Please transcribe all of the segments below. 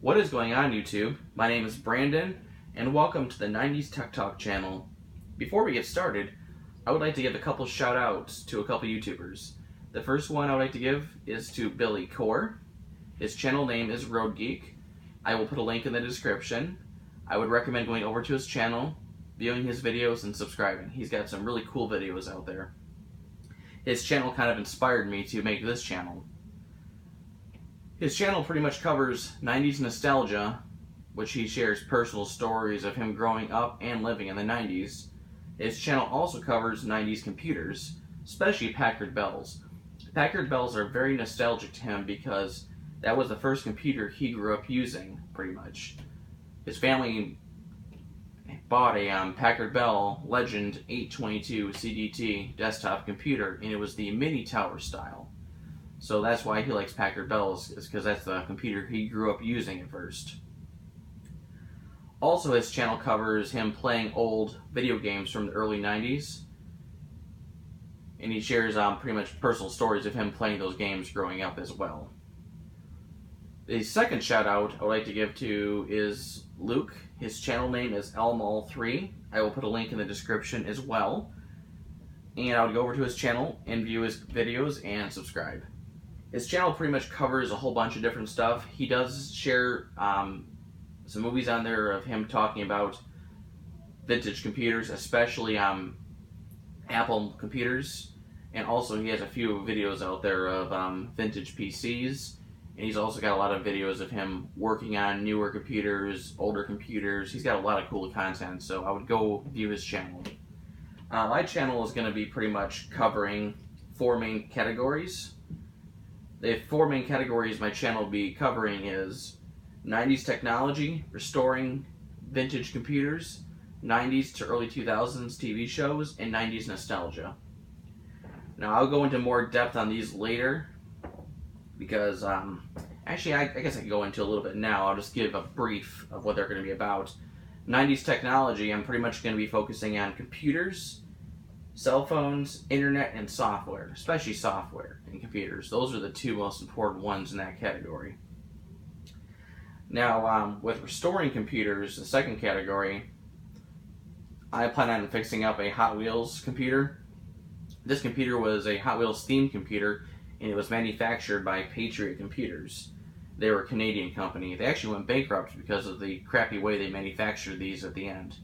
What is going on, YouTube? My name is Brandon, and welcome to the 90s Tech Talk channel. Before we get started, I would like to give a couple shout outs to a couple YouTubers. The first one I would like to give is to Billy Core. His channel name is Road Geek. I will put a link in the description. I would recommend going over to his channel, viewing his videos, and subscribing. He's got some really cool videos out there. His channel kind of inspired me to make this channel. His channel pretty much covers 90s nostalgia, which he shares personal stories of him growing up and living in the 90s. His channel also covers 90s computers, especially Packard Bells. Packard Bells are very nostalgic to him because that was the first computer he grew up using, pretty much. His family bought a Packard Bell Legend 822 CDT desktop computer, and it was the mini tower style. So that's why he likes Packard Bells, is because that's the computer he grew up using at first. Also, his channel covers him playing old video games from the early 90s. And he shares pretty much personal stories of him playing those games growing up as well. The second shout out I would like to give to is Luke. His channel name is Elmall3. I will put a link in the description as well. And I would go over to his channel and view his videos and subscribe. His channel pretty much covers a whole bunch of different stuff. He does share some movies on there of him talking about vintage computers, especially Apple computers. And also he has a few videos out there of vintage PCs. And he's also got a lot of videos of him working on newer computers, older computers. He's got a lot of cool content, so I would go view his channel. My channel is going to be pretty much covering 4 main categories. The 4 main categories my channel will be covering is 90s technology, restoring vintage computers, 90s to early 2000s TV shows, and 90s nostalgia. Now I'll go into more depth on these later because actually I guess I can go into a little bit now. I'll just give a brief of what they're going to be about. 90s technology, I'm pretty much going to be focusing on computers, cell phones, internet, and software, especially software and computers. Those are the 2 most important ones in that category. Now, with restoring computers, the second category, I plan on fixing up a Hot Wheels computer. This computer was a Hot Wheels themed computer, and it was manufactured by Patriot Computers. They were a Canadian company. They actually went bankrupt because of the crappy way they manufactured these at the end.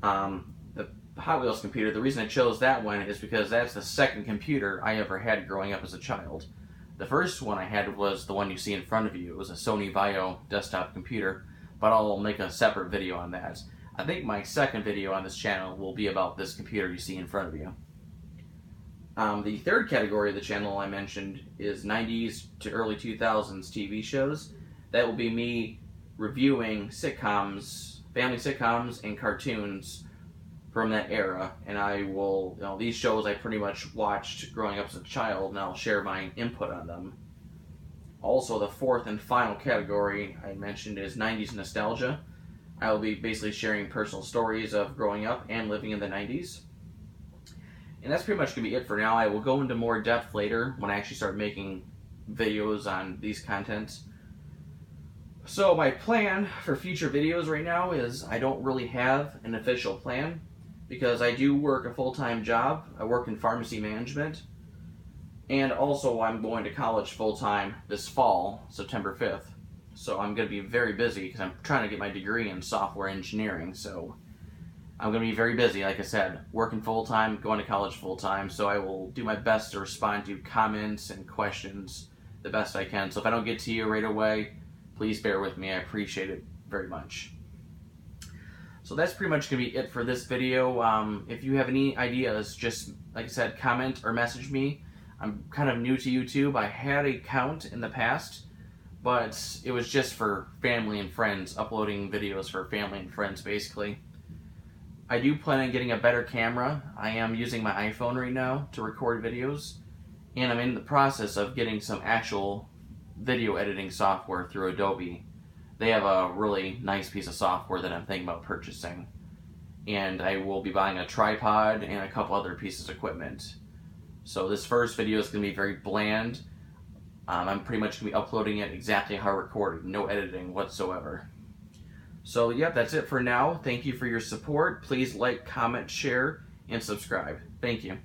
The Hot Wheels computer, the reason I chose that one is because that's the second computer I ever had growing up as a child. The first one I had was the one you see in front of you. It was a Sony Vaio desktop computer, but I'll make a separate video on that. I think my second video on this channel will be about this computer you see in front of you. The third category of the channel I mentioned is 90s to early 2000s TV shows. That will be me reviewing sitcoms, family sitcoms, and cartoons from that era. And I will, these shows I pretty much watched growing up as a child, and I'll share my input on them. Also, the fourth and final category I mentioned is 90s nostalgia. I will be basically sharing personal stories of growing up and living in the 90s. And that's pretty much going to be it for now. I will go into more depth later when I actually start making videos on these contents. So my plan for future videos right now is I don't really have an official plan because I do work a full-time job. I work in pharmacy management. And also I'm going to college full-time this fall, September 5th. So I'm going to be very busy because I'm trying to get my degree in software engineering. So I'm going to be very busy, like I said, working full-time, going to college full-time, so I will do my best to respond to comments and questions the best I can. So if I don't get to you right away, please bear with me. I appreciate it very much. So that's pretty much going to be it for this video. If you have any ideas, just, like I said, comment or message me. I'm kind of new to YouTube. I had an account in the past, but it was just for family and friends, uploading videos for family and friends, basically. I do plan on getting a better camera. I am using my iPhone right now to record videos, and I'm in the process of getting some actual video editing software through Adobe. They have a really nice piece of software that I'm thinking about purchasing, and I will be buying a tripod and a couple other pieces of equipment. So this first video is going to be very bland. I'm pretty much going to be uploading it exactly how I recorded, no editing whatsoever. So, yep, that's it for now. Thank you for your support. Please like, comment, share, and subscribe. Thank you.